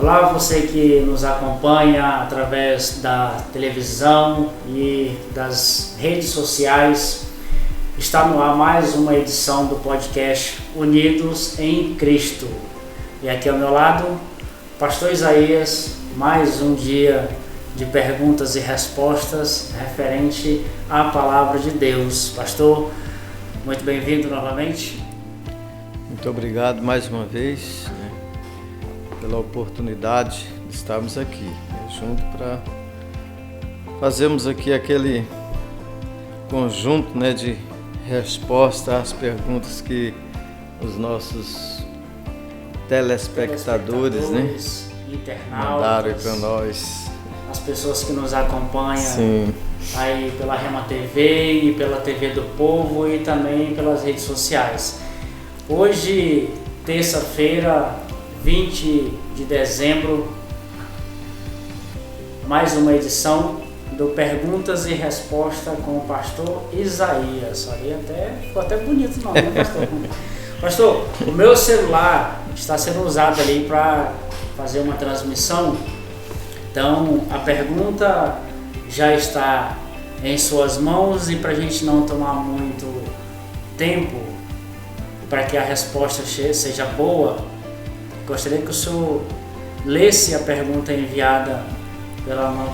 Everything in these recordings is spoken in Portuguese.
Olá, você que nos acompanha através da televisão e das redes sociais. Está no ar mais uma edição do podcast Unidos em Cristo. E aqui ao meu lado, Pastor Isaías, mais um dia de perguntas e respostas referente à Palavra de Deus. Pastor, muito bem-vindo novamente. Muito obrigado mais uma vez pela oportunidade de estarmos aqui junto para fazermos aqui aquele conjunto de resposta às perguntas que os nossos telespectadores internautas, mandaram para nós. As pessoas que nos acompanham Sim. Aí pela Rema TV e pela TV do Povo e também pelas redes sociais. Hoje, terça-feira, 20 de dezembro, mais uma edição do Perguntas e Respostas com o Pastor Isaías. Aí ficou até bonito o nome, né, Pastor? Pastor, o meu celular está sendo usado ali para fazer uma transmissão. Então, a pergunta já está em suas mãos e para a gente não tomar muito tempo, para que a resposta seja boa, gostaria que o senhor lesse a pergunta enviada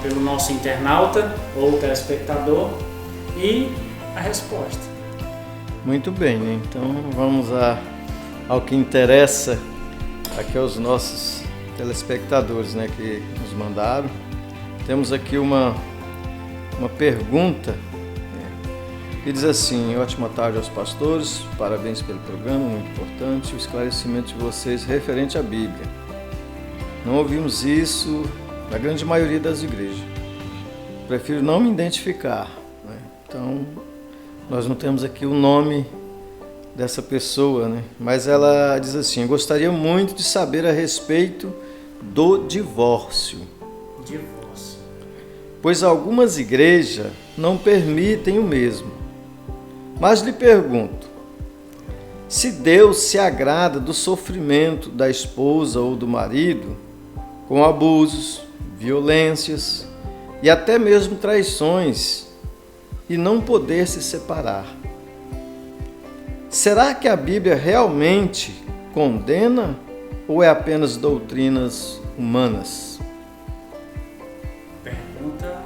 pelo nosso internauta ou telespectador e a resposta. Muito bem, então vamos ao que interessa aqui aos nossos telespectadores que nos mandaram. Temos aqui uma pergunta que diz assim: ótima tarde aos pastores, parabéns pelo programa, muito importante o esclarecimento de vocês referente à Bíblia. Não ouvimos isso na grande maioria das igrejas. Prefiro não me identificar. Então, nós não temos aqui o nome dessa pessoa, mas ela diz assim: gostaria muito de saber a respeito do divórcio. Pois algumas igrejas não permitem o mesmo. Mas lhe pergunto, se Deus se agrada do sofrimento da esposa ou do marido, com abusos, violências e até mesmo traições, e não poder se separar, será que a Bíblia realmente condena ou é apenas doutrinas humanas? Pergunta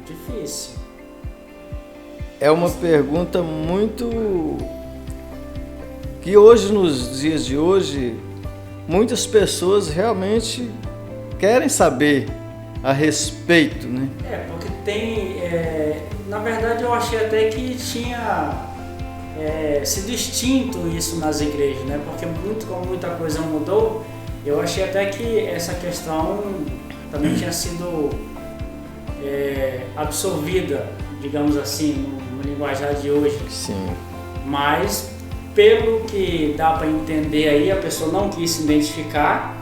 difícil. É uma pergunta muito que hoje, nos dias de hoje, muitas pessoas realmente querem saber a respeito, Porque tem, na verdade eu achei até que tinha sido extinto isso nas igrejas, Porque como muita coisa mudou, eu achei até que essa questão também tinha sido absorvida, digamos assim, no linguajar de hoje. Sim. Mas, pelo que dá para entender aí, a pessoa não quis se identificar,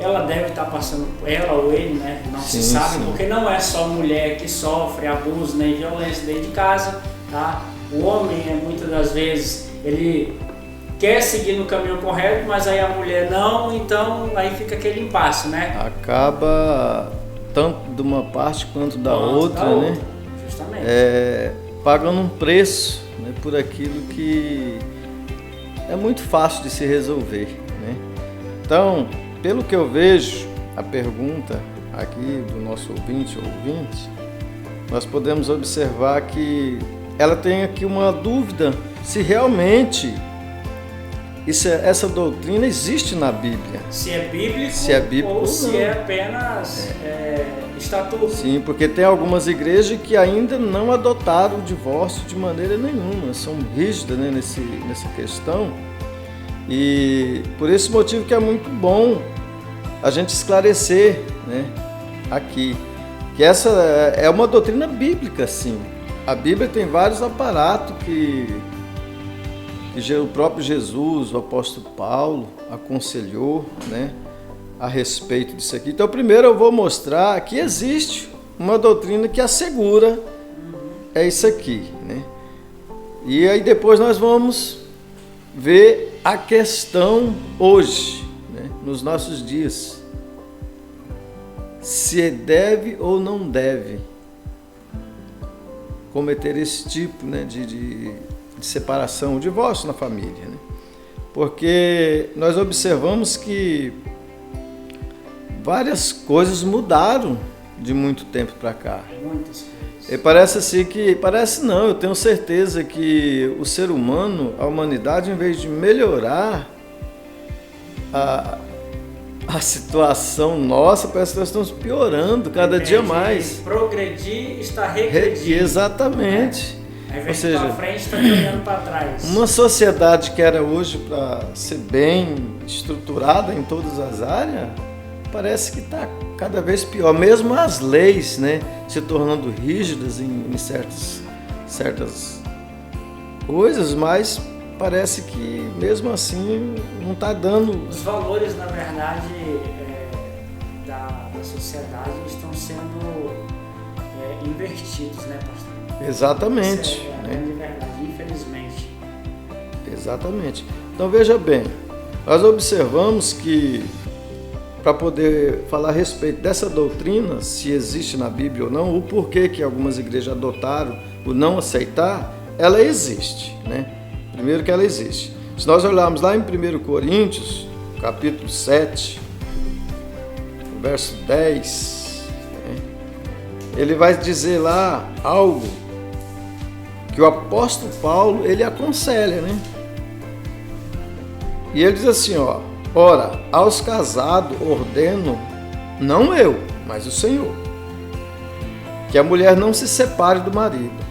ela deve estar passando, ela ou ele, não se sabe, porque não é só mulher que sofre abuso e violência dentro de casa, tá? O homem, muitas das vezes, ele quer seguir no caminho correto, mas aí a mulher não, então aí fica aquele impasse, Acaba tanto de uma parte quanto da outra, Justamente. Pagando um preço por aquilo que é muito fácil de se resolver, Então, pelo que eu vejo, a pergunta aqui do nosso ouvinte, nós podemos observar que ela tem aqui uma dúvida se realmente essa doutrina existe na Bíblia. Se é bíblico ou se é apenas estatuto. Sim, porque tem algumas igrejas que ainda não adotaram o divórcio de maneira nenhuma, são rígidas nessa questão. E por esse motivo que é muito bom a gente esclarecer aqui, que essa é uma doutrina bíblica, sim. A Bíblia tem vários aparatos que o próprio Jesus, o apóstolo Paulo, aconselhou a respeito disso aqui. Então, primeiro eu vou mostrar que existe uma doutrina que assegura isso aqui, E aí depois nós vamos ver a questão hoje, nos nossos dias. se deve ou não deve cometer esse tipo, né, de separação, divórcio na família, né? Porque nós observamos que várias coisas mudaram de muito tempo para cá. Muitas coisas. E parece assim parece não, eu tenho certeza que o ser humano, a humanidade, em vez de melhorar a situação nossa, parece que nós estamos piorando cada dia mais. Progredir está regredindo. Exatamente. Ao invés de ir para frente, está olhando para trás. Uma sociedade que era hoje para ser bem estruturada em todas as áreas, parece que está cada vez pior. Mesmo as leis, né, se tornando rígidas em certas coisas, mas parece que mesmo assim não está dando. Os valores, na verdade, da sociedade estão sendo invertidos, né, pastor? Exatamente. Isso é a grande verdade, infelizmente. Exatamente. Então veja bem, nós observamos que para poder falar a respeito dessa doutrina, se existe na Bíblia ou não, o porquê que algumas igrejas adotaram o não aceitar, ela existe, né? Primeiro que ela existe. Se nós olharmos lá em 1 Coríntios, capítulo 7, verso 10, né? Ele vai dizer lá algo que o apóstolo Paulo, ele aconselha, né? E ele diz assim, ó: ora, aos casados ordeno, não eu, mas o Senhor, que a mulher não se separe do marido.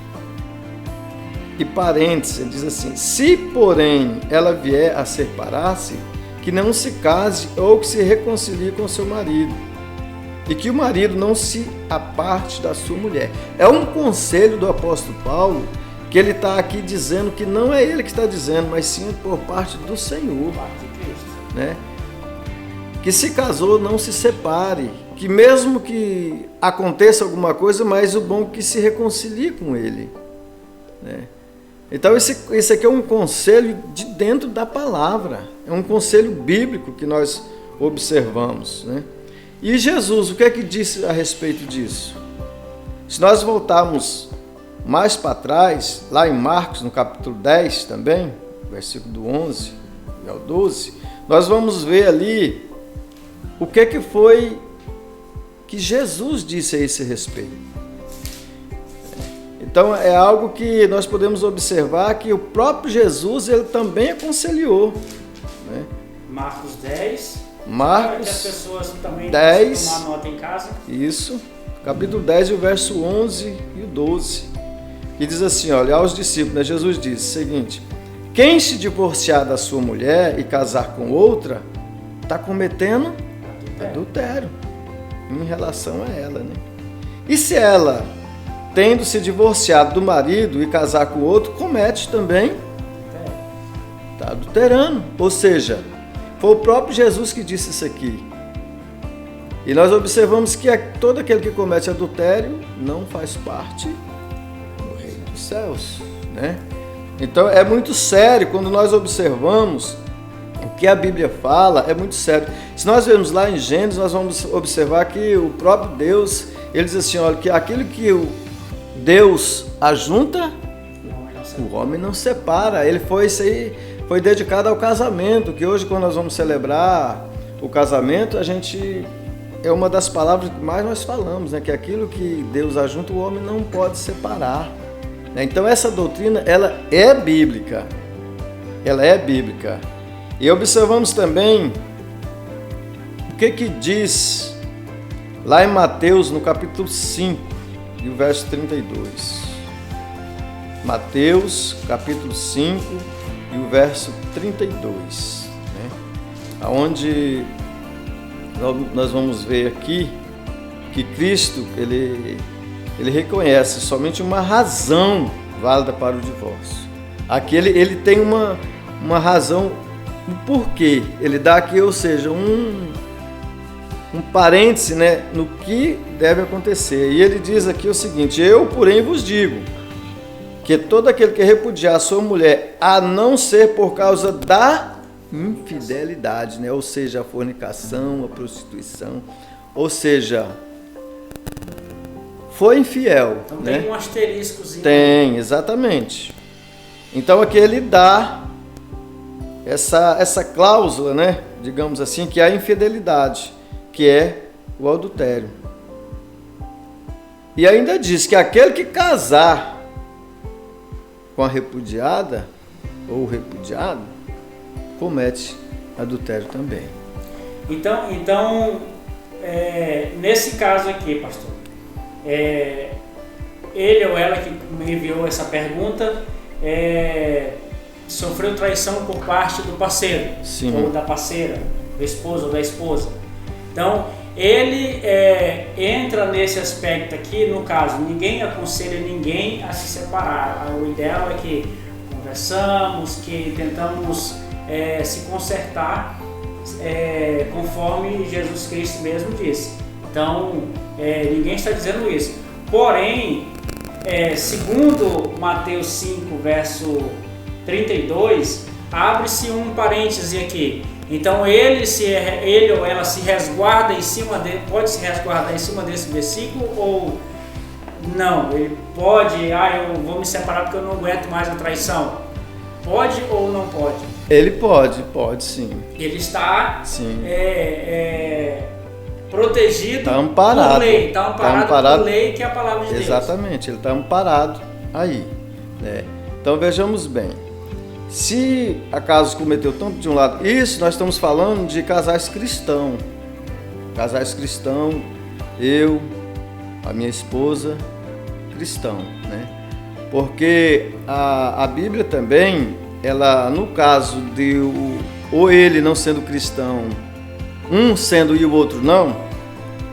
E parênteses, ele diz assim: se porém ela vier a separar-se, que não se case ou que se reconcilie com seu marido, e que o marido não se aparte da sua mulher. É um conselho do apóstolo Paulo, que ele está aqui dizendo que não é ele que está dizendo, mas sim por parte do Senhor, né? Que se casou não se separe, que mesmo que aconteça alguma coisa, mas o bom é que se reconcilie com ele, né? Então esse aqui é um conselho de dentro da palavra, é um conselho bíblico que nós observamos, né? E Jesus, o que é que disse a respeito disso? Se nós voltarmos mais para trás, lá em Marcos, no capítulo 10 também, versículo do 11 ao 12, nós vamos ver ali o que é que foi que Jesus disse a esse respeito. Então é algo que nós podemos observar que o próprio Jesus, ele também aconselhou, né? Marcos 10. Marcos que as pessoas também 10, tomar nota em casa. Isso, capítulo 10, o verso 11 e o 12. E diz assim, olha, aos discípulos, né, Jesus disse o seguinte: quem se divorciar da sua mulher e casar com outra, está cometendo adultério em relação a ela, né? E se ela, tendo se divorciado do marido e casar com outro, comete também, está adulterando. Ou seja, foi o próprio Jesus que disse isso aqui. E nós observamos que todo aquele que comete adultério não faz parte do reino dos céus, né? Então é muito sério quando nós observamos o que a Bíblia fala, é muito sério. Se nós vermos lá em Gênesis, nós vamos observar que o próprio Deus, ele diz assim, olha, que aquilo que o Deus ajunta, o homem não separa. Ele foi, isso aí foi dedicado ao casamento, que hoje quando nós vamos celebrar o casamento, a gente, é uma das palavras que mais nós falamos, né? Que aquilo que Deus ajunta, o homem não pode separar. Então essa doutrina, ela é bíblica. Ela é bíblica. E observamos também o que diz lá em Mateus, no capítulo 5, e o verso 32. Mateus, capítulo 5, e o verso 32. Né? Onde nós vamos ver aqui que Cristo, ele reconhece somente uma razão válida para o divórcio. Aqui ele tem uma razão, um porquê. Ele dá aqui, ou seja, um parêntese, né, no que deve acontecer. E ele diz aqui o seguinte: eu, porém, vos digo que todo aquele que repudiar a sua mulher, a não ser por causa da infidelidade, né, ou seja, a fornicação, a prostituição, ou seja, foi infiel. Então né? tem um asteriscozinho. Tem, exatamente. Então aqui ele dá essa cláusula, né? Digamos assim, que é a infidelidade, que é o adultério. E ainda diz que aquele que casar com a repudiada ou o repudiado comete adultério também. Então nesse caso aqui, pastor, ele ou ela que me enviou essa pergunta sofreu traição por parte do parceiro. Sim. Ou da parceira, do esposo ou da esposa. Então, ele entra nesse aspecto aqui, no caso, ninguém aconselha ninguém a se separar. O ideal é que conversamos, que tentamos se consertar conforme Jesus Cristo mesmo disse. Então, ninguém está dizendo isso. Porém, segundo Mateus 5, verso 32, abre-se um parêntese aqui. Então ele ou ela se resguarda em cima pode se resguardar em cima desse versículo ou não? Ele pode, eu vou me separar porque eu não aguento mais a traição. Pode ou não pode? Ele pode sim. Ele está protegido, está amparado por lei, está amparado por lei, que é a palavra de Deus. Exatamente, ele está amparado aí. Né? Então vejamos bem. Se acaso cometeu tanto de um lado, isso nós estamos falando de casais cristãos. Casais cristãos, eu, a minha esposa, cristão, né? Porque a Bíblia também, ela, no caso de ou ele não sendo cristão, um sendo e o outro não,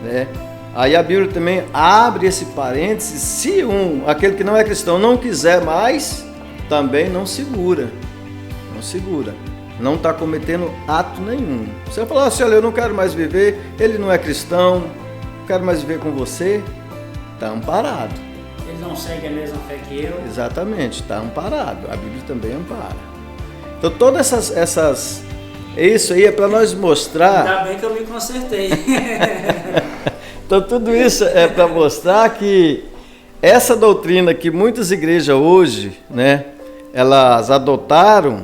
né? Aí a Bíblia também abre esse parênteses, se aquele que não é cristão não quiser mais, também não segura, não está cometendo ato nenhum. Você vai falar assim, olha, eu não quero mais viver, ele não é cristão, não quero mais viver com você, está amparado. Ele não segue a mesma fé que eu. Exatamente, está amparado, a Bíblia também ampara. Então todas essas isso aí é para nós mostrar... Ainda bem que eu me consertei. Então tudo isso é para mostrar que essa doutrina que muitas igrejas hoje, né, elas adotaram,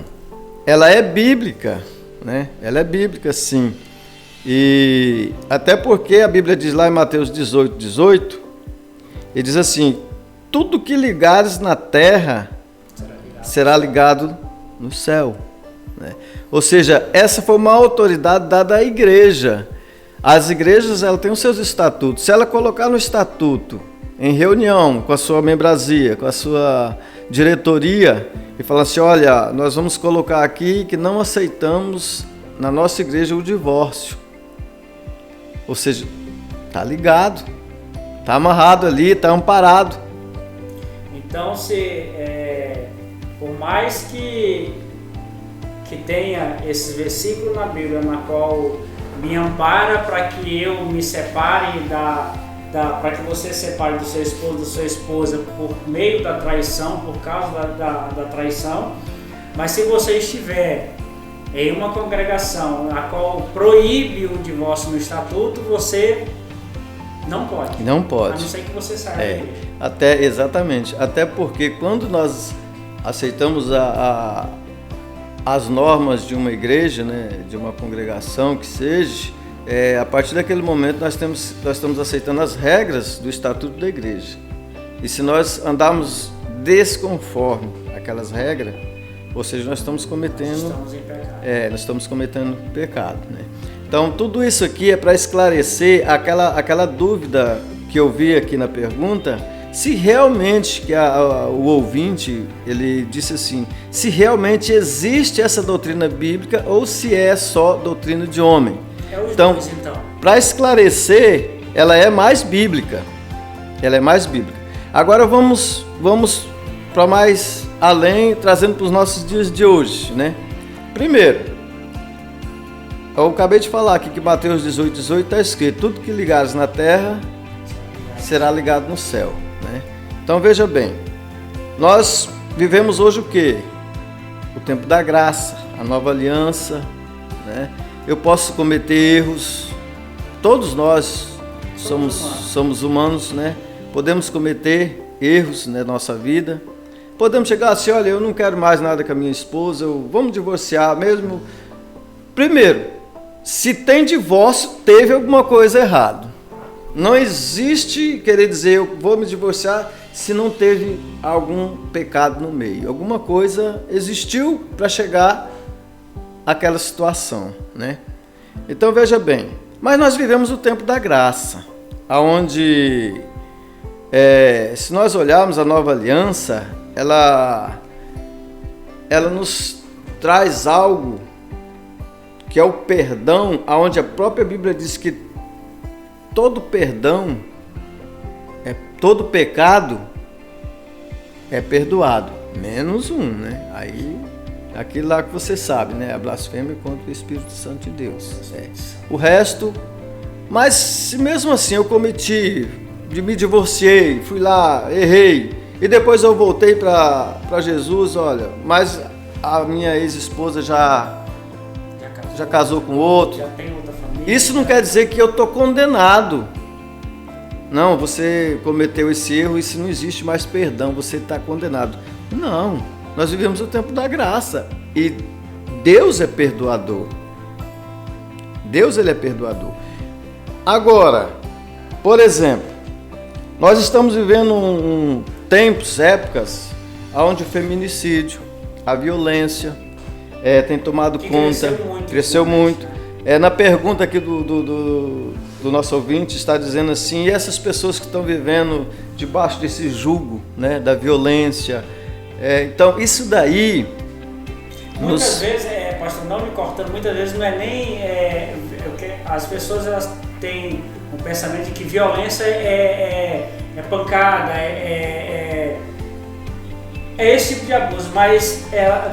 ela é bíblica, né? Ela é bíblica, sim. E até porque a Bíblia diz lá em Mateus 18, ele diz assim, tudo que ligares na terra será ligado no céu. Né? Ou seja, essa foi uma autoridade dada à igreja. As igrejas, ela tem os seus estatutos. Se ela colocar no estatuto, em reunião com a sua membresia, com a sua diretoria, e falar assim, olha, nós vamos colocar aqui que não aceitamos na nossa igreja o divórcio. Ou seja, está ligado, está amarrado ali, está amparado. Então, por mais que tenha esse versículo na Bíblia, na qual me ampara para que eu me separe para que você separe do seu esposo, da sua esposa por meio da traição, por causa da traição, mas se você estiver em uma congregação a qual proíbe o divórcio no estatuto, você não pode. Não pode. A não ser que você saia da igreja. Exatamente. Até porque quando nós aceitamos as normas de uma igreja, né, de uma congregação que seja, a partir daquele momento nós estamos aceitando as regras do estatuto da igreja. E se nós andarmos desconforme aquelas regras, ou seja, nós estamos cometendo... nós estamos cometendo pecado. Né? Então, tudo isso aqui é para esclarecer aquela dúvida que eu vi aqui na pergunta, se realmente, que o ouvinte, ele disse assim, se realmente existe essa doutrina bíblica ou se é só doutrina de homem. Então, para esclarecer, ela é mais bíblica. Agora vamos para mais além, trazendo para os nossos dias de hoje, né? Primeiro, eu acabei de falar aqui que Mateus 18 está escrito, tudo que ligares na terra será ligado no céu. Né? Então veja bem, nós vivemos hoje o quê? O tempo da graça, a nova aliança, né? Eu posso cometer erros, todos nós somos humanos, né? podemos cometer erros na nossa vida, podemos chegar assim, olha, eu não quero mais nada com a minha esposa, vamos divorciar mesmo. Primeiro, se tem divórcio, teve alguma coisa errada. Não existe querer dizer, eu vou me divorciar, se não teve algum pecado no meio. Alguma coisa existiu para chegar àquela situação, né? Então veja bem, mas nós vivemos o tempo da graça, onde, se nós olharmos a nova aliança, ela nos traz algo que é o perdão, onde a própria Bíblia diz que todo perdão, todo pecado é perdoado, menos um, né? Aí, aquilo lá que você sabe, né? A blasfêmia contra o Espírito Santo de Deus. O resto, mas se mesmo assim eu me divorciei, fui lá, errei, e depois eu voltei para Jesus, olha, mas a minha ex-esposa já casou com outro. Já tem outra família. Isso não quer dizer que eu estou condenado. Não, você cometeu esse erro e se não existe mais perdão, você está condenado. Não, nós vivemos o tempo da graça e Deus é perdoador. Deus, ele é perdoador. Agora, por exemplo, nós estamos vivendo tempos, épocas, onde o feminicídio, a violência tem tomado conta, cresceu muito. Na pergunta aqui do nosso ouvinte está dizendo assim, e essas pessoas que estão vivendo debaixo desse jugo, né, da violência, então isso daí... Muitas vezes, pastor, não me cortando, muitas vezes não é nem... as pessoas elas têm um pensamento de que violência é pancada, é esse tipo de abuso, mas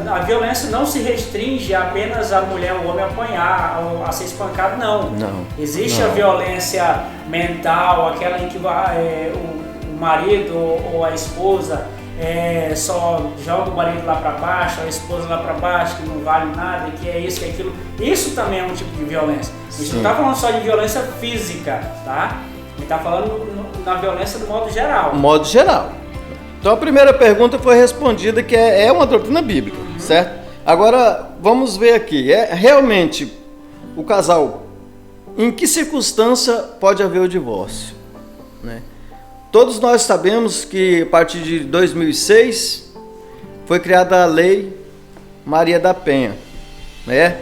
a violência não se restringe apenas a mulher ou o homem apanhar ou a ser espancado, não. Existe a violência mental, aquela em que o marido ou a esposa só joga o marido lá para baixo, a esposa lá para baixo, que não vale nada, que é isso, que é aquilo. Isso também é um tipo de violência. A gente não está falando só de violência física, tá? A gente está falando na violência do modo geral. Modo geral. Então a primeira pergunta foi respondida, que é uma doutrina bíblica, certo? Agora vamos ver aqui, realmente o casal, em que circunstância pode haver o divórcio, né? Todos nós sabemos que a partir de 2006 foi criada a Lei Maria da Penha, né?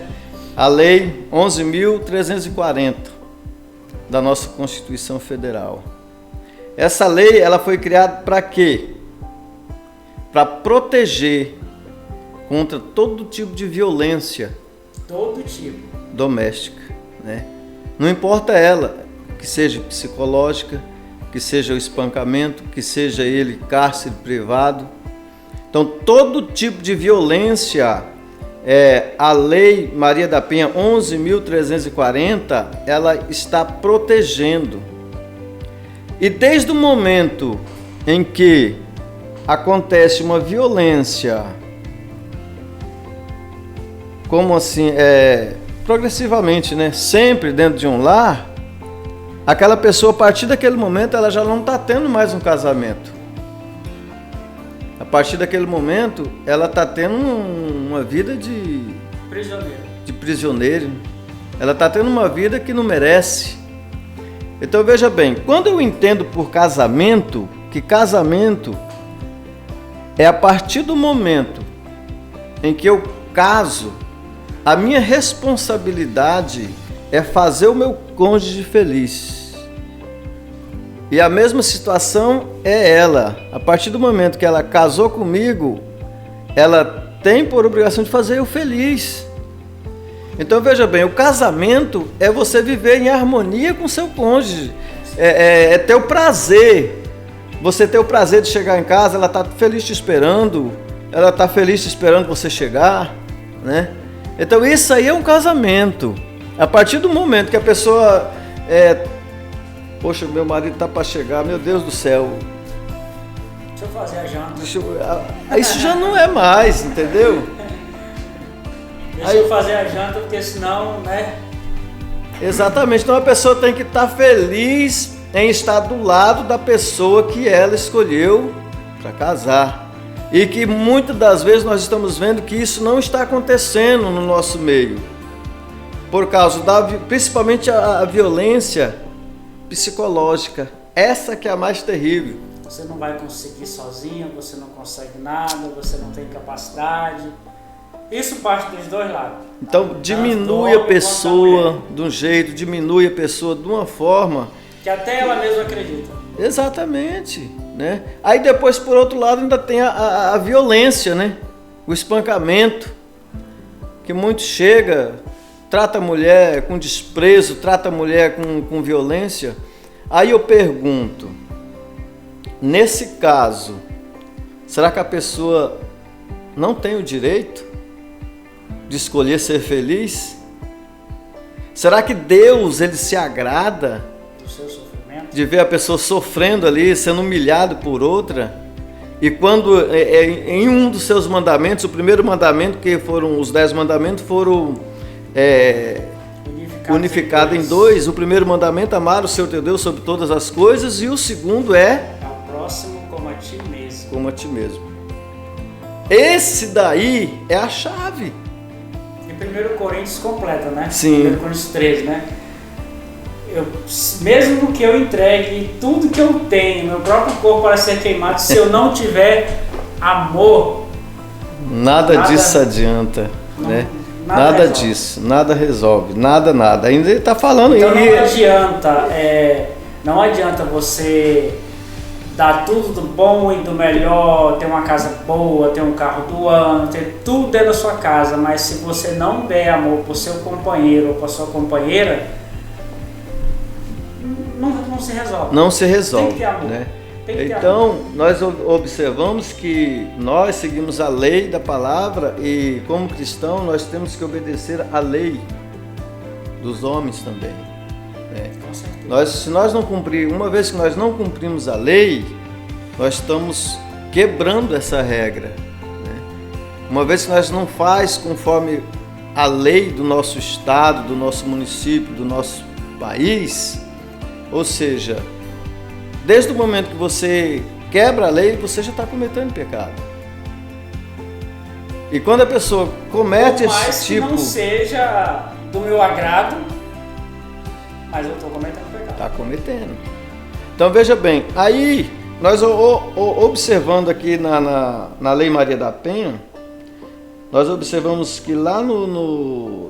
A Lei 11.340 da nossa Constituição Federal. Essa lei ela foi criada para quê? Para proteger contra todo tipo de violência doméstica, né? Não importa ela, que seja psicológica, que seja o espancamento, que seja ele cárcere privado. Então, todo tipo de violência, a Lei Maria da Penha 11.340, ela está protegendo. E desde o momento em que acontece uma violência, como assim, progressivamente, né? Sempre dentro de um lar, aquela pessoa, a partir daquele momento, ela já não está tendo mais um casamento. A partir daquele momento, ela está tendo uma vida de prisioneiro. Ela está tendo uma vida que não merece. Então veja bem, quando eu entendo por casamento, que casamento é a partir do momento em que eu caso, a minha responsabilidade é fazer o meu cônjuge feliz. E a mesma situação é ela. A partir do momento que ela casou comigo, ela tem por obrigação de fazer eu feliz. Então veja bem, o casamento é você viver em harmonia com seu cônjuge. É ter o prazer. Você ter o prazer de chegar em casa, ela está feliz te esperando, ela está feliz te esperando você chegar, né? Então isso aí é um casamento. A partir do momento que a pessoa poxa, meu marido está para chegar, meu Deus do céu. Deixa eu fazer a janta. Isso já não é mais, entendeu? Deixa eu fazer a janta, porque senão, né? Exatamente, então a pessoa tem que estar feliz em estar do lado da pessoa que ela escolheu para casar. E que muitas das vezes nós estamos vendo que isso não está acontecendo no nosso meio. Por causa principalmente a violência psicológica. Essa que é a mais terrível. Você não vai conseguir sozinho, você não consegue nada, você não tem capacidade. Isso parte dos dois lados. Então diminui a pessoa de um jeito, diminui a pessoa de uma forma que até ela mesma acredita. Exatamente, né? Aí depois, por outro lado, ainda tem a violência, né? O espancamento, que muito chega, trata a mulher com desprezo, trata a mulher com violência. Aí eu pergunto, nesse caso, será que a pessoa não tem o direito de escolher ser feliz? Será que Deus, ele se agrada do seu sofrimento, de ver a pessoa sofrendo ali, sendo humilhado por outra? E quando em um dos seus mandamentos, o primeiro mandamento, que foram os 10 mandamentos, foram unificado em dois. O primeiro mandamento, amar o Senhor teu Deus sobre todas as coisas, e o segundo é ao próximo como a ti mesmo. Como a ti mesmo. Esse daí é a chave. E 1 Coríntios completa, né? Sim. 1 Coríntios 13, né? Mesmo que eu entregue tudo que eu tenho, meu próprio corpo para ser queimado, se eu não tiver amor, nada disso adianta, né? Nada disso, nada resolve, nada. Ainda ele está falando. Então não adianta você dar tudo do bom e do melhor, ter uma casa boa, ter um carro do ano, ter tudo dentro da sua casa, mas se você não der amor para o seu companheiro ou para a sua companheira, não se resolve. Não se resolve. Tem que ter amor. Né? Então, nós observamos que nós seguimos a lei da palavra e, como cristão, nós temos que obedecer à lei dos homens também. Né? Se nós não cumprirmos, uma vez que nós não cumprimos a lei, nós estamos quebrando essa regra. Né? Uma vez que nós não faz conforme a lei do nosso estado, do nosso município, do nosso país, ou seja, desde o momento que você quebra a lei, você já está cometendo pecado. E quando a pessoa comete esse tipo... que não seja do meu agrado, mas eu estou cometendo pecado. Está cometendo. Então veja bem, aí nós observando aqui na Lei Maria da Penha, nós observamos que lá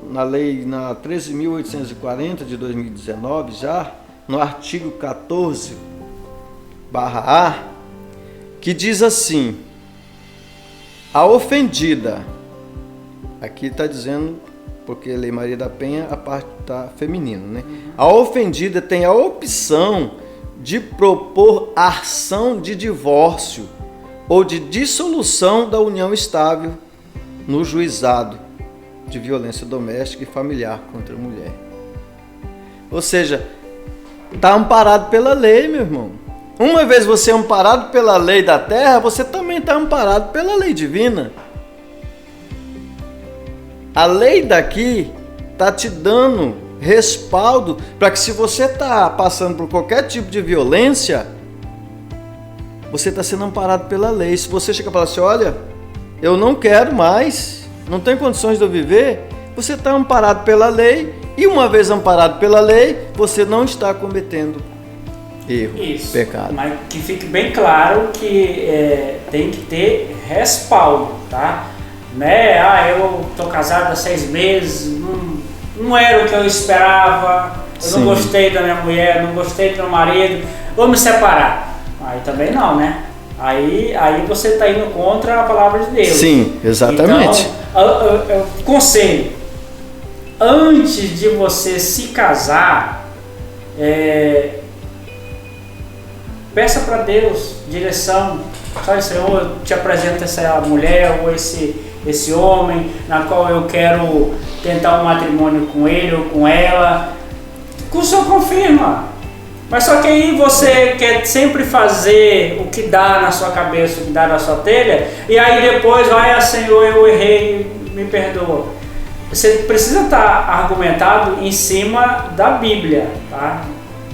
na lei, na 13.840 de 2019, já no artigo 14/A, que diz assim: a ofendida, aqui está dizendo, porque a Lei Maria da Penha, a parte está feminina, né? A ofendida tem a opção de propor ação de divórcio ou de dissolução da união estável no juizado de violência doméstica e familiar contra a mulher. Ou seja, está amparado pela lei, meu irmão. Uma vez você é amparado pela lei da terra, você também está amparado pela lei divina. A lei daqui está te dando respaldo para que, se você está passando por qualquer tipo de violência, você está sendo amparado pela lei. Se você chega e fala assim, olha, eu não quero mais, não tenho condições de eu viver, você está amparado pela lei, e uma vez amparado pela lei, você não está cometendo erro, pecado. Mas que fique bem claro que tem que ter respaldo, tá? Né? Eu tô casado há 6 meses, não era o que eu esperava, eu não gostei da minha mulher, não gostei do meu marido, vou me separar. Aí também não, né? Aí você está indo contra a palavra de Deus. Sim, exatamente. Então, conselho, antes de você se casar, peça para Deus direção. Sabe, Senhor, eu te apresento essa mulher ou esse homem na qual eu quero tentar um matrimônio com ele ou com ela. O Senhor confirma. Mas só que aí você quer sempre fazer o que dá na sua cabeça, o que dá na sua telha, e aí depois vai, Senhor, eu errei, me perdoa. Você precisa estar argumentado em cima da Bíblia, tá?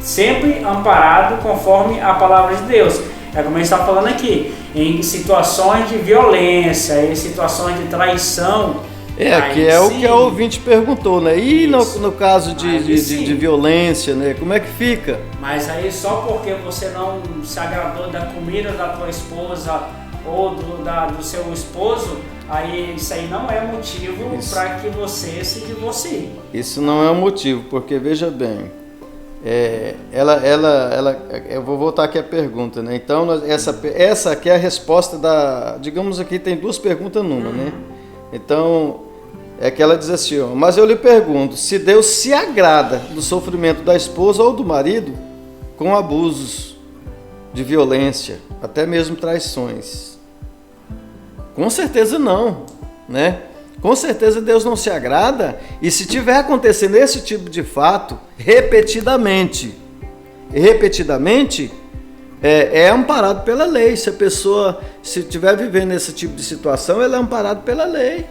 sempre amparado conforme a palavra de Deus. É como a gente está falando aqui, em situações de violência, em situações de traição. Que é o que a ouvinte perguntou, né? E no caso de violência, né? Como é que fica? Mas aí só porque você não se agradou da comida da tua esposa ou do seu esposo, aí isso aí não é motivo para que você se divorcie. Isso não é um motivo, porque veja bem, eu vou voltar aqui à pergunta, né? Então essa aqui é a resposta digamos aqui tem duas perguntas numa, né? Então é que ela diz assim, mas eu lhe pergunto, se Deus se agrada do sofrimento da esposa ou do marido com abusos de violência, até mesmo traições? Com certeza não, né? Com certeza Deus não se agrada, e se tiver acontecendo esse tipo de fato repetidamente, é amparado pela lei. Se a pessoa estiver vivendo esse tipo de situação, ela é amparada pela lei.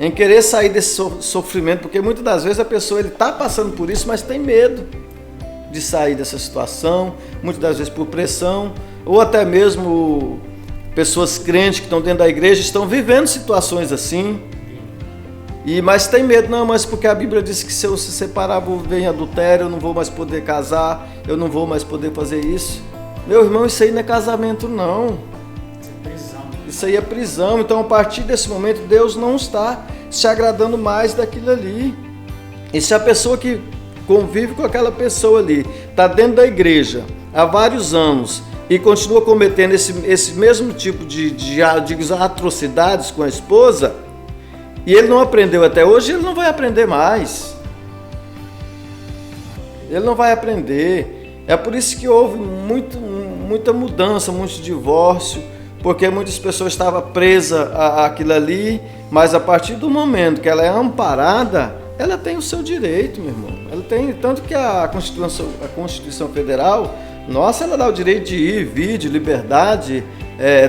Em querer sair desse sofrimento, porque muitas das vezes a pessoa está passando por isso, mas tem medo de sair dessa situação, muitas das vezes por pressão, ou até mesmo pessoas crentes que estão dentro da igreja estão vivendo situações assim, mas tem medo, não, mas porque a Bíblia diz que se eu se separar vou ver em adultério, eu não vou mais poder casar, eu não vou mais poder fazer isso. Meu irmão, isso aí não é casamento não. Isso aí é prisão. Então, a partir desse momento, Deus não está se agradando mais daquilo ali. E se a pessoa que convive com aquela pessoa ali está dentro da igreja há vários anos e continua cometendo esse mesmo tipo de atrocidades com a esposa, e ele não aprendeu até hoje, ele não vai aprender mais. Ele não vai aprender. É por isso que houve muita mudança, muito divórcio, porque muitas pessoas estavam presas àquilo ali, mas a partir do momento que ela é amparada, ela tem o seu direito, meu irmão. Ela tem, tanto que a Constituição Federal, nossa, ela dá o direito de ir, vir, de liberdade,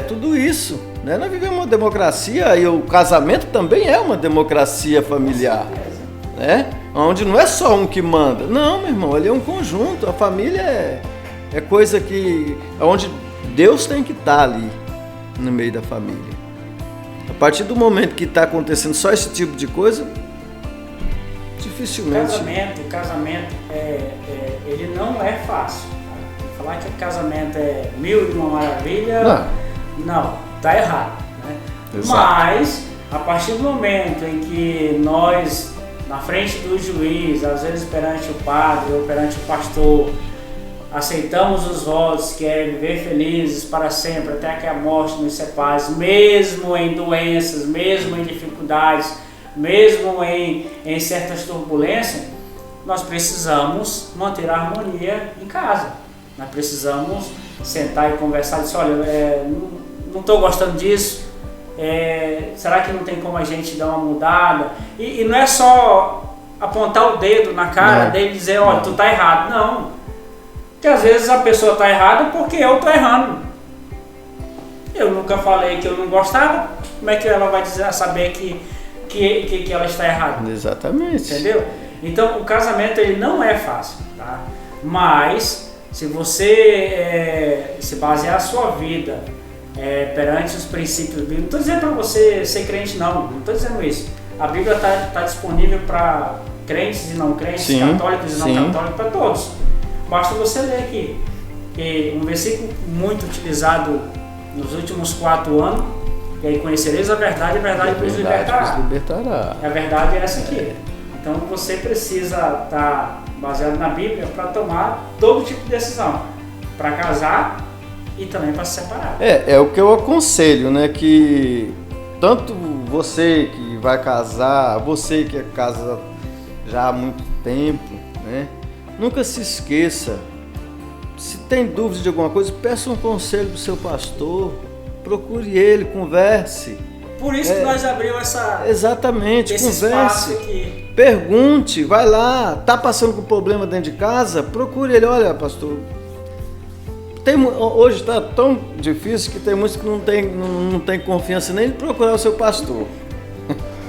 tudo isso, né? Nós vivemos uma democracia e o casamento também é uma democracia familiar, né? Onde não é só um que manda. Não, meu irmão, ele é um conjunto. A família é coisa onde Deus tem que estar ali, no meio da família. A partir do momento que está acontecendo só esse tipo de coisa, dificilmente. O casamento ele não é fácil. Tá? Falar que o casamento é mil e uma maravilha, não, tá errado. Né? Mas a partir do momento em que nós, na frente do juiz, às vezes perante o padre ou perante o pastor, aceitamos os votos que é viver felizes para sempre, até que a morte nos separe, mesmo em doenças, mesmo em dificuldades, mesmo em certas turbulências, nós precisamos manter a harmonia em casa. Nós precisamos sentar e conversar e dizer, olha, não estou gostando disso, será que não tem como a gente dar uma mudada? E não é só apontar o dedo na cara dele e dizer, olha, tu está errado. Não. Porque às vezes a pessoa está errada porque eu estou errando. Eu nunca falei que eu não gostava, como é que ela vai saber que ela está errada? Exatamente. Entendeu? Então o casamento ele não é fácil, tá? Mas se você se basear a sua vida perante os princípios bíblicos, não estou dizendo para você ser crente não estou dizendo isso. A Bíblia está disponível para crentes e não crentes, sim, católicos e não católicos, para todos. Basta você ler aqui. E um versículo muito utilizado nos últimos 4 anos, e aí conhecereis a verdade vos libertará. A verdade é essa aqui. Então você precisa estar baseado na Bíblia para tomar todo tipo de decisão, para casar e também para se separar. É o que eu aconselho, né? Que tanto você que vai casar, você que é casado já há muito tempo, né? Nunca se esqueça, se tem dúvida de alguma coisa, peça um conselho do seu pastor, procure ele, converse. Por isso que nós abrimos exatamente, esse converse, espaço aqui. Pergunte, vai lá, tá passando com problema dentro de casa, procure ele, olha pastor, hoje está tão difícil que tem muitos que não tem confiança nem de procurar o seu pastor.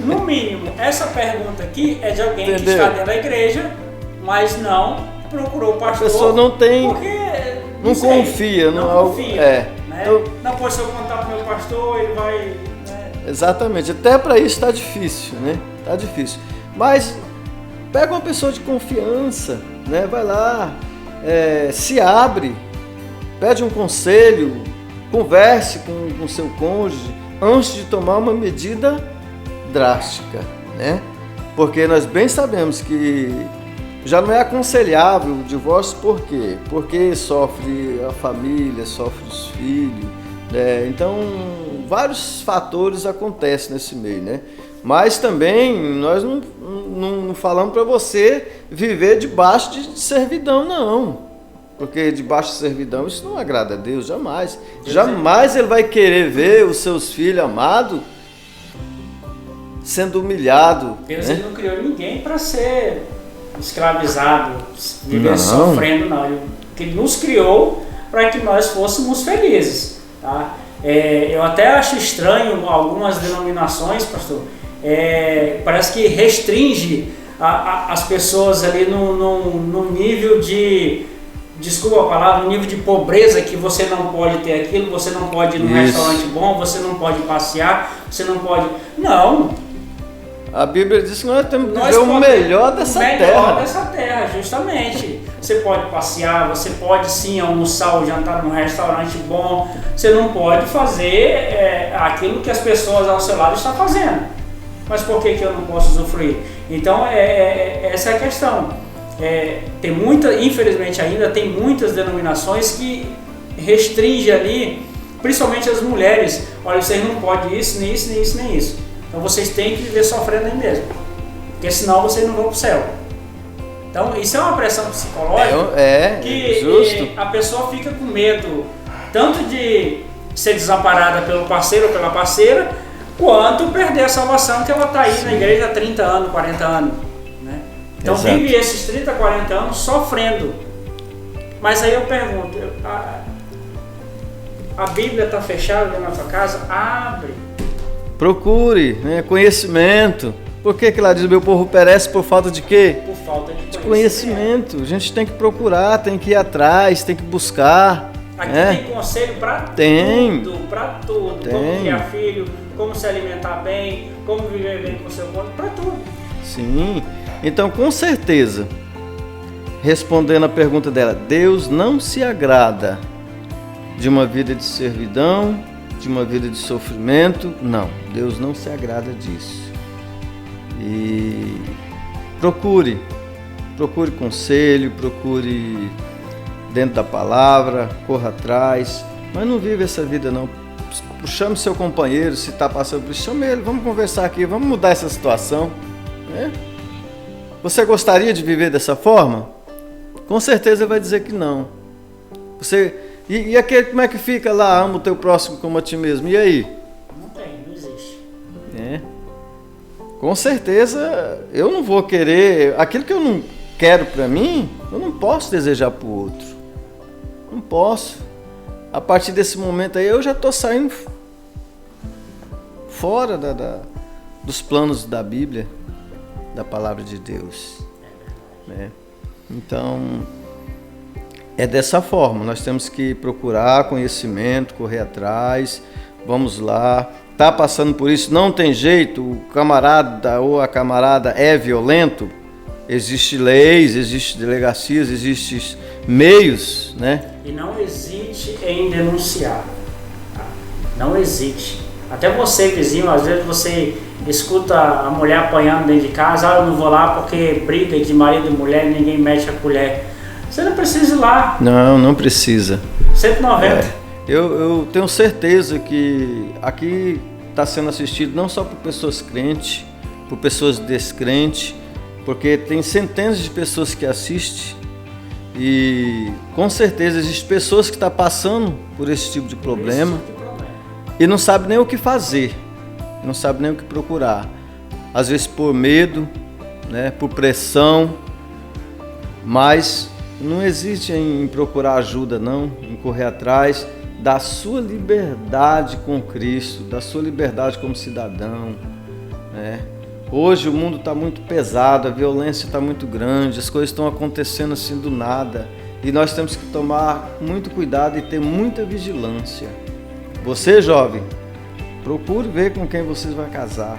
No mínimo, essa pergunta aqui é de alguém que está dentro da igreja, mas não procurou o pastor. A pessoa não tem, porque não confia, não confia. Né? Então, não pode ser eu contar para o meu pastor, ele vai... Né? Exatamente, até para isso está difícil, né? Tá difícil. Mas pega uma pessoa de confiança, né? Vai lá, se abre, pede um conselho, converse com o seu cônjuge antes de tomar uma medida drástica, né? Porque nós bem sabemos que já não é aconselhável o divórcio, por quê? Porque sofre a família, sofre os filhos, né? Então vários fatores acontecem nesse meio, né? Mas também nós não falamos para você viver debaixo de servidão, não. Porque debaixo de servidão isso não agrada a Deus, jamais. Jamais Ele vai querer ver os seus filhos amados sendo humilhado. Deus, né? Ele não criou ninguém para ser escravizado, viver sofrendo, não. Ele nos criou para que nós fôssemos felizes. Tá? Eu até acho estranho algumas denominações, pastor, parece que restringe as pessoas ali no nível de... Desculpa a palavra, no nível de pobreza, que você não pode ter aquilo, você não pode ir num restaurante bom, você não pode passear, você não pode... Não! A Bíblia diz que nós temos que viver o melhor dessa terra. O melhor dessa terra, justamente. Você pode passear, você pode sim almoçar ou jantar num restaurante bom, você não pode fazer aquilo que as pessoas ao seu lado estão fazendo. Mas por que eu não posso usufruir? Então, essa é a questão. Tem infelizmente ainda tem muitas denominações que restringem ali, principalmente as mulheres. Olha, vocês não podem isso, nem isso, nem isso, nem isso. Então vocês têm que viver sofrendo aí mesmo, porque senão vocês não vão para o céu. Então isso é uma pressão psicológica que justo. A pessoa fica com medo tanto de ser desamparada pelo parceiro ou pela parceira, quanto perder a salvação, que ela está aí na igreja há 30 anos, 40 anos. Então vive esses 30, 40 anos sofrendo. Mas aí eu pergunto, a Bíblia está fechada na tua casa? Abre. Procure, né? Conhecimento. Por que lá diz, meu povo perece por falta de quê? Por falta de conhecimento. A gente tem que procurar, tem que ir atrás, tem que buscar. Aqui tem conselho para tudo, para tudo. Tem. Como criar filho, como se alimentar bem, como viver bem com o seu cônjuge, para tudo. Sim. Então, com certeza, respondendo a pergunta dela, Deus não se agrada de uma vida de servidão, de uma vida de sofrimento. Não, Deus não se agrada disso. E procure conselho, procure dentro da palavra, corra atrás, mas não vive essa vida não. Chame seu companheiro, se está passando por isso, chame ele, vamos conversar aqui, vamos mudar essa situação, né? Você gostaria de viver dessa forma? Com certeza vai dizer que não. E aquele, como é que fica lá, ama o teu próximo como a ti mesmo? E aí? Não existe. Com certeza eu não vou querer, aquilo que eu não quero para mim, eu não posso desejar para o outro. Não posso. A partir desse momento aí eu já estou saindo fora dos planos da Bíblia, da palavra de Deus, né? Então é dessa forma, nós temos que procurar conhecimento, correr atrás, vamos lá, tá passando por isso, não tem jeito, o camarada ou a camarada é violento, existem leis, existem delegacias, existem meios, né? E não hesite em denunciar, tá? Não hesite. Até você, vizinho, às vezes você escuta a mulher apanhando dentro de casa, eu não vou lá porque briga de marido e mulher, ninguém mete a colher. Você não precisa ir lá. Não precisa. 190. Eu tenho certeza que aqui está sendo assistido não só por pessoas crentes, por pessoas descrentes, porque tem centenas de pessoas que assistem e com certeza existem pessoas que estão passando por esse tipo de problema e não sabem nem o que fazer, não sabem nem o que procurar. Às vezes por medo, né, por pressão, mas não existe em procurar ajuda não, em correr atrás da sua liberdade com Cristo, da sua liberdade como cidadão, né? Hoje o mundo está muito pesado, a violência está muito grande, as coisas estão acontecendo assim do nada. E nós temos que tomar muito cuidado e ter muita vigilância. Você, jovem, procure ver com quem você vai casar.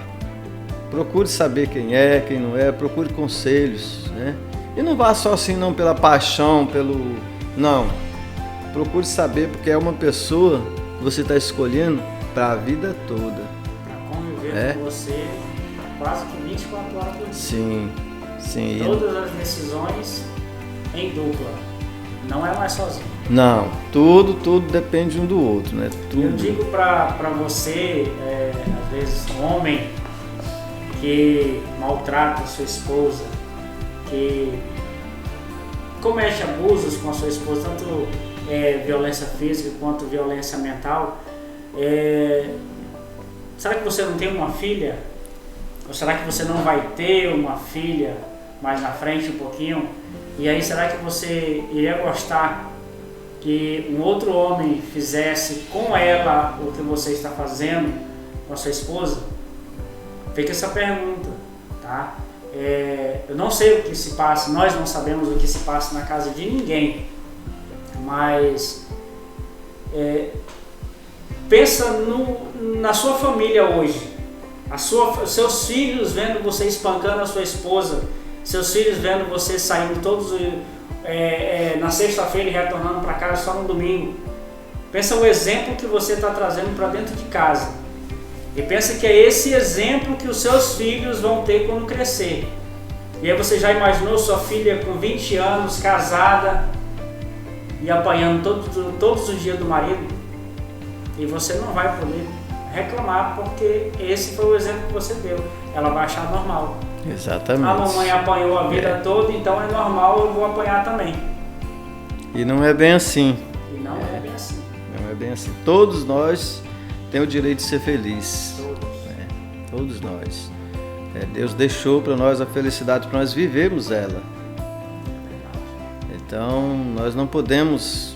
Procure saber quem é, quem não é, procure conselhos, né? E não vá só assim não pela paixão, Não. Procure saber, porque é uma pessoa que você está escolhendo para a vida toda. Para conviver com você quase que 24 horas por dia. Sim, sim. Todas as decisões em dupla. Não é mais sozinho. Não, tudo depende um do outro, né? Tudo. Eu digo para você, às vezes, homem que maltrata a sua esposa, que comete abusos com a sua esposa, tanto violência física quanto violência mental, será que você não tem uma filha? Ou será que você não vai ter uma filha mais na frente um pouquinho? E aí será que você iria gostar que um outro homem fizesse com ela o que você está fazendo com a sua esposa? Fica essa pergunta, tá? Eu não sei o que se passa, nós não sabemos o que se passa na casa de ninguém, mas pensa na sua família hoje, seus filhos vendo você espancando a sua esposa, seus filhos vendo você saindo todos na sexta-feira e retornando para casa só no domingo. Pensa o exemplo que você está trazendo para dentro de casa. E pensa que é esse exemplo que os seus filhos vão ter quando crescer. E aí você já imaginou sua filha com 20 anos, casada e apanhando todos os dias do marido? E você não vai poder reclamar porque esse foi o exemplo que você deu. Ela vai achar normal. Exatamente. A mamãe apanhou a vida toda, então é normal, eu vou apanhar também. E não é bem assim. E não é bem assim. Não é bem assim. Todos nós temos o direito de ser felizes. Todos nós. Deus deixou para nós a felicidade, para nós vivermos ela. Então, nós não podemos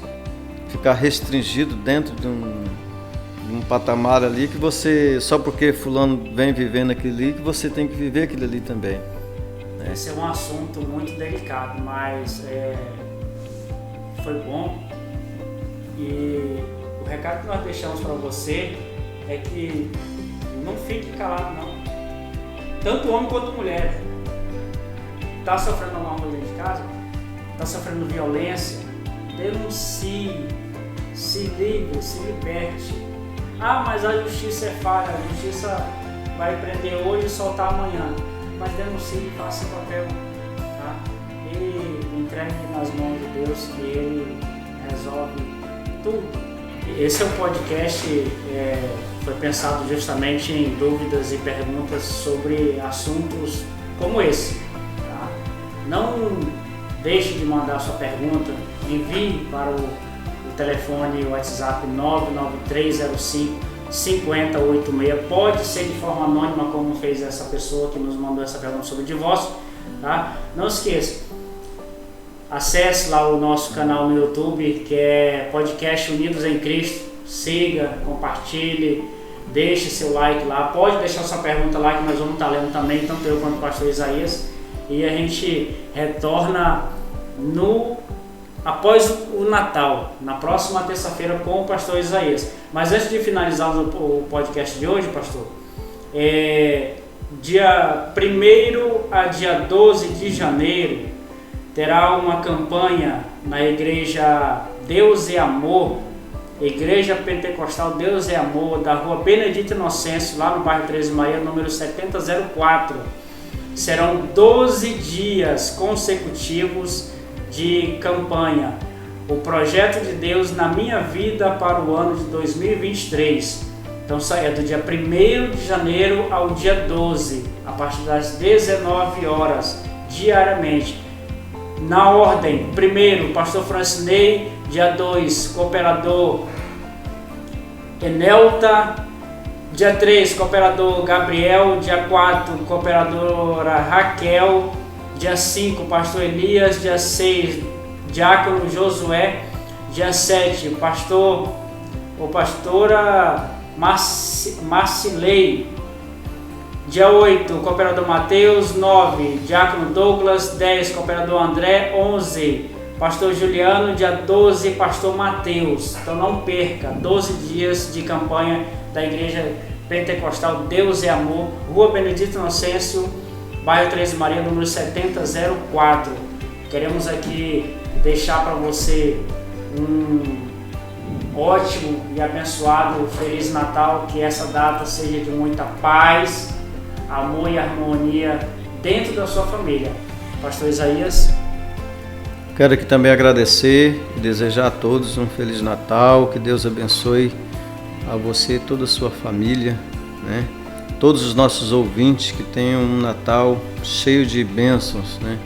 ficar restringido dentro de um patamar ali que você, só porque fulano vem vivendo aquilo ali, que você tem que viver aquilo ali também. Esse é um assunto muito delicado, mas foi bom. E o recado que nós deixamos para você é que não fique calado não. Tanto homem quanto mulher. Está sofrendo alguma coisa dentro de casa? Está sofrendo violência? Denuncie, se livre, se liberte. Ah, mas a justiça é falha, a justiça vai prender hoje e soltar amanhã. Mas denuncie, faça o papel, tá? E entregue nas mãos de Deus que Ele resolve tudo. Esse é um podcast, foi pensado justamente em dúvidas e perguntas sobre assuntos como esse, tá? Não deixe de mandar sua pergunta, envie para o telefone WhatsApp 99305-5086. Pode ser de forma anônima, como fez essa pessoa que nos mandou essa pergunta sobre divórcio, tá? Não esqueça, acesse lá o nosso canal no YouTube, que é Podcast Unidos em Cristo. Siga, compartilhe, deixe seu like lá. Pode deixar sua pergunta lá que nós vamos estar lendo também, tanto eu quanto o pastor Isaías. E a gente retorna após o Natal, na próxima terça-feira, com o pastor Isaías. Mas antes de finalizar o podcast de hoje, pastor, dia 1º a dia 12 de janeiro, terá uma campanha na igreja Deus é Amor, Igreja Pentecostal Deus é Amor, da rua Benedito Inocêncio, lá no bairro 13 Maria, número 7004. Serão 12 dias consecutivos de campanha. O projeto de Deus na minha vida para o ano de 2023. Então é do dia 1º de janeiro ao dia 12, a partir das 19 horas, diariamente. Na ordem, primeiro, pastor Francinei, dia 2, cooperador Enelta, dia 3, cooperador Gabriel, dia 4, cooperadora Raquel, dia 5, pastor Elias, dia 6, diácono Josué, dia 7, pastora Marcilei, Dia 8, Cooperador Mateus. 9, Diácono Douglas. 10, Cooperador André. 11, Pastor Juliano. Dia 12, Pastor Mateus. Então não perca, 12 dias de campanha da Igreja Pentecostal Deus é Amor, Rua Benedito Inocêncio, bairro 13 Maria, número 7004. Queremos aqui deixar para você um ótimo e abençoado Feliz Natal, que essa data seja de muita paz, amor e harmonia dentro da sua família. Pastor Isaías. Quero aqui também agradecer e desejar a todos um Feliz Natal, que Deus abençoe a você e toda a sua família, né? Todos os nossos ouvintes que tenham um Natal cheio de bênçãos, né?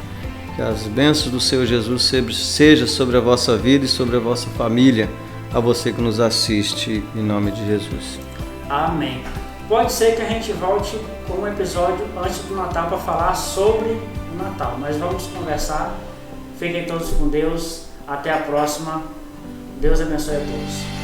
Que as bênçãos do Senhor Jesus seja sobre a vossa vida e sobre a vossa família, a você que nos assiste, em nome de Jesus. Amém. Pode ser que a gente volte com um episódio antes do Natal para falar sobre o Natal, mas vamos conversar. Fiquem todos com Deus. Até a próxima. Deus abençoe a todos.